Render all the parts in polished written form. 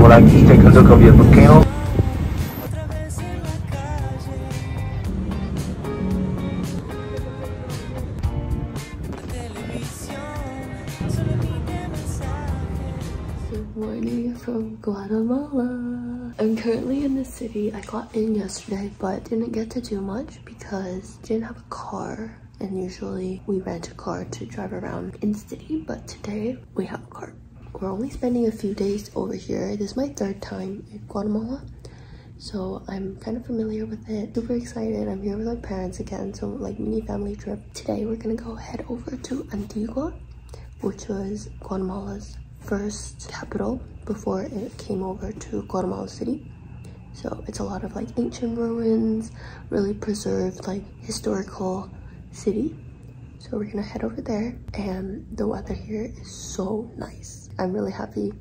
We'll actually take a look of your volcano. Good morning from Guatemala. I'm currently in the city. I got in yesterday but didn't get to do much because I didn't have a car, and usually we rent a car to drive around in the city, but today we have a car. We're only spending a few days over here. This is my third time in Guatemala, so I'm kind of familiar with it. Super excited. I'm here with my parents again, so like mini family trip. Today we're gonna go head over to Antigua, which was Guatemala's first capital before it came over to Guatemala City. So it's a lot of like ancient ruins, really preserved like historical city. So we're gonna head over there, and the weather here is so nice. I'm really happy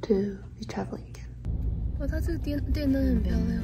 to be traveling again. 哇，它这个电灯很漂亮。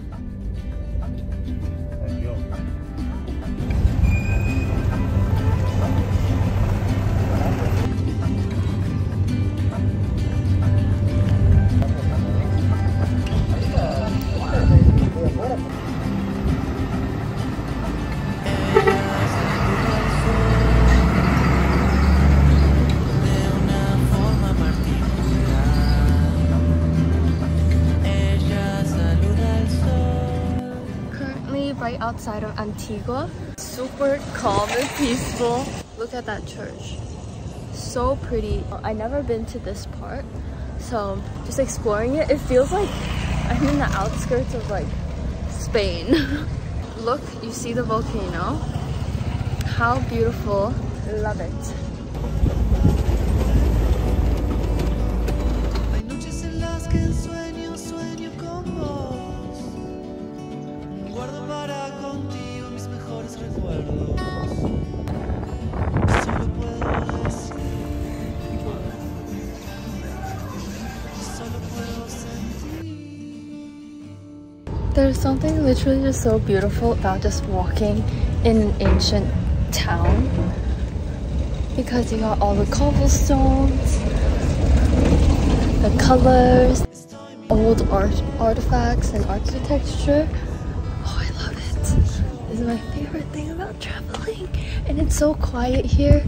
Right outside of Antigua. Super calm and peaceful. Look at that church. So pretty. I've never been to this part, so just exploring it, it feels like I'm in the outskirts of like Spain. Look, you see the volcano. How beautiful. Love it. There's something literally just so beautiful about just walking in an ancient town, because you got all the cobblestones, the colors, old artifacts and architecture. Oh, I love it. This is my favorite thing about traveling. And it's so quiet here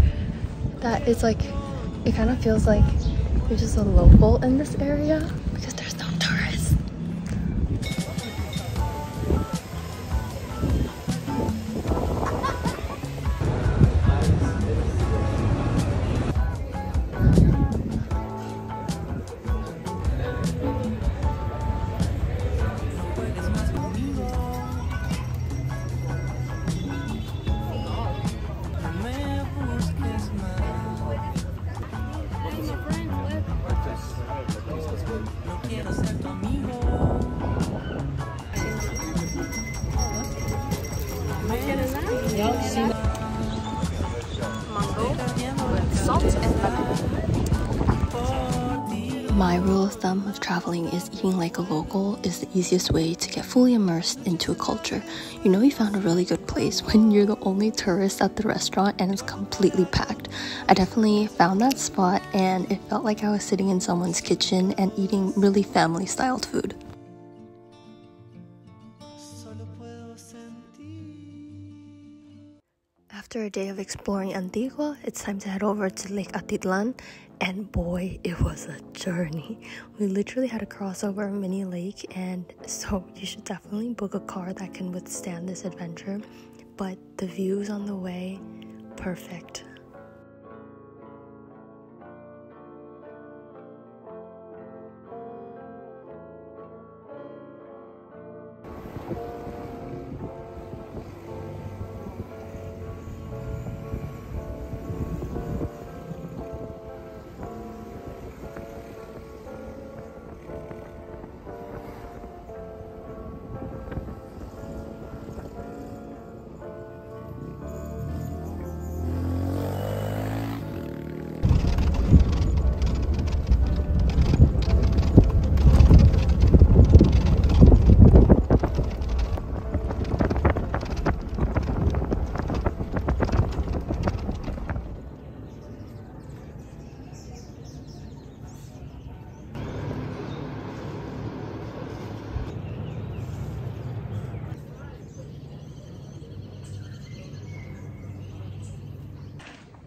that it's like, it kind of feels like you're just a local in this area because there's no tourists. My rule of thumb of traveling is eating like a local is the easiest way to get fully immersed into a culture. You know you found a really good place when you're the only tourist at the restaurant and it's completely packed. I definitely found that spot, and it felt like I was sitting in someone's kitchen and eating really family-styled food. After a day of exploring Antigua, it's time to head over to Lake Atitlan, and boy, it was a journey. We literally had to cross over a mini lake, and so you should definitely book a car that can withstand this adventure. But the views on the way, perfect.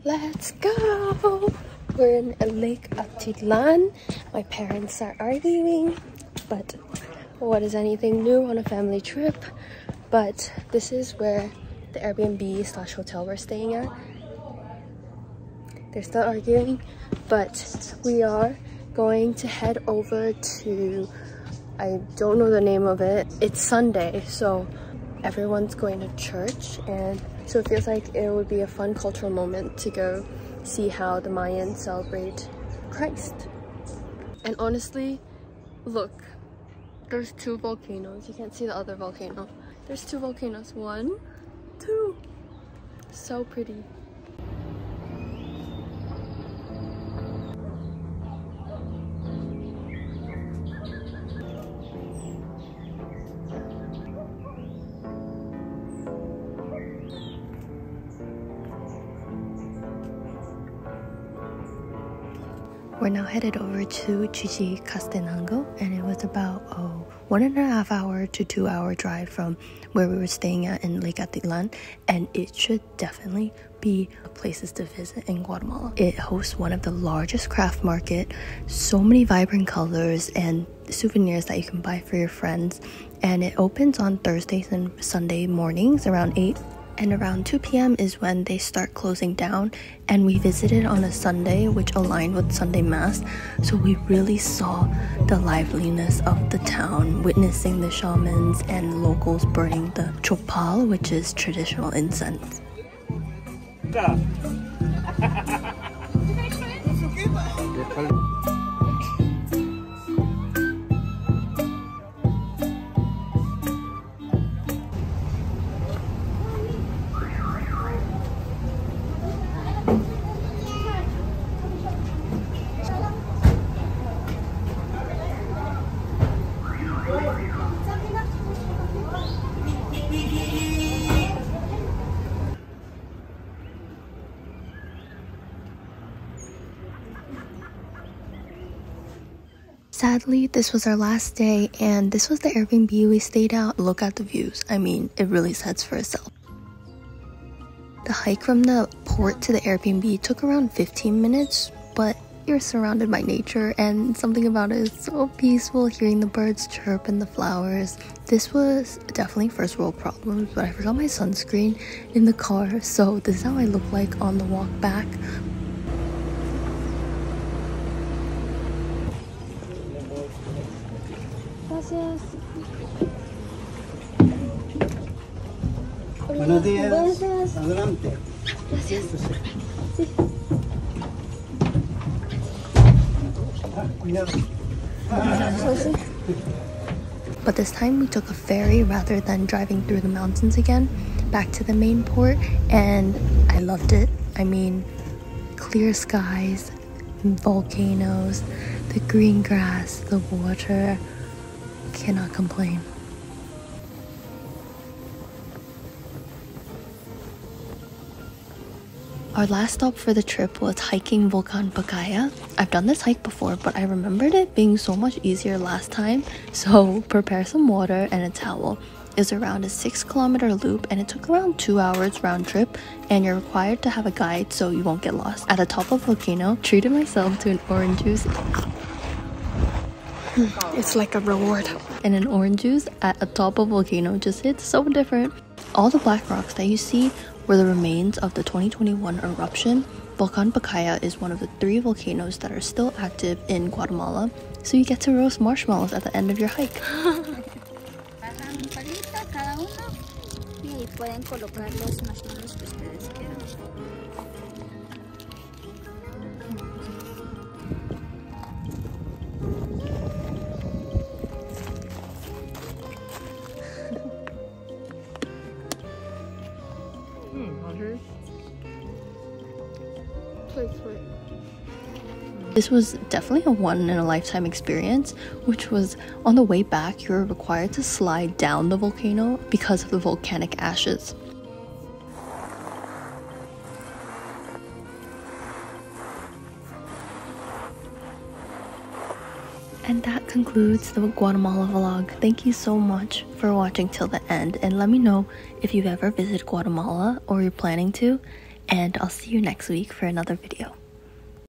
Let's go! We're in Lake Atitlan. My parents are arguing, but what is anything new on a family trip? But this is where the Airbnb/hotel we're staying at. They're still arguing, but we are going to head over to, I don't know the name of it. It's Sunday, so everyone's going to church, and so it feels like it would be a fun cultural moment to go see how the Mayans celebrate Christ. And honestly, look, there's 2 volcanoes. You can't see the other volcano. There's 2 volcanoes. 1, 2. So pretty. We're now headed over to Chichicastenango, and it was about a 1.5 hour to 2 hour drive from where we were staying at in Lake Atitlan, and it should definitely be places to visit in Guatemala. It hosts one of the largest craft market, so many vibrant colors and souvenirs that you can buy for your friends, and it opens on Thursdays and Sunday mornings around 8. And around 2 p.m. is when they start closing down, and we visited on a Sunday which aligned with Sunday Mass, so we really saw the liveliness of the town, witnessing the shamans and locals burning the chopal, which is traditional incense. Sadly, this was our last day, and this was the Airbnb we stayed at. Look at the views. I mean, it really sets for itself. The hike from the port to the Airbnb took around 15 minutes, but you're surrounded by nature, and something about it is so peaceful, hearing the birds chirp and the flowers. This was definitely first world problems, but I forgot my sunscreen in the car, so this is how I look like on the walk back. Gracias. Buenos días. Buenos días. Adelante. Gracias. Sí. But this time we took a ferry rather than driving through the mountains again, back to the main port, and I loved it. I mean, clear skies, volcanoes, the green grass, the water. Cannot complain. Our last stop for the trip was hiking Volcan Pacaya. I've done this hike before, but I remembered it being so much easier last time, so prepare some water and a towel. It's around a 6-kilometer loop, and it took around 2 hours round trip, and you're required to have a guide so you won't get lost. At the top of the volcano, treated myself to an orange juice. It's like a reward. And an orange juice at the top of a volcano just hits so different. All the black rocks that you see were the remains of the 2021 eruption. Volcan Pacaya is one of the 3 volcanoes that are still active in Guatemala, so you get to roast marshmallows at the end of your hike. This was definitely a one-in-a-lifetime experience, which was on the way back you were required to slide down the volcano because of the volcanic ashes. And that concludes the Guatemala vlog. Thank you so much for watching till the end, and let me know if you've ever visited Guatemala or you're planning to, and I'll see you next week for another video.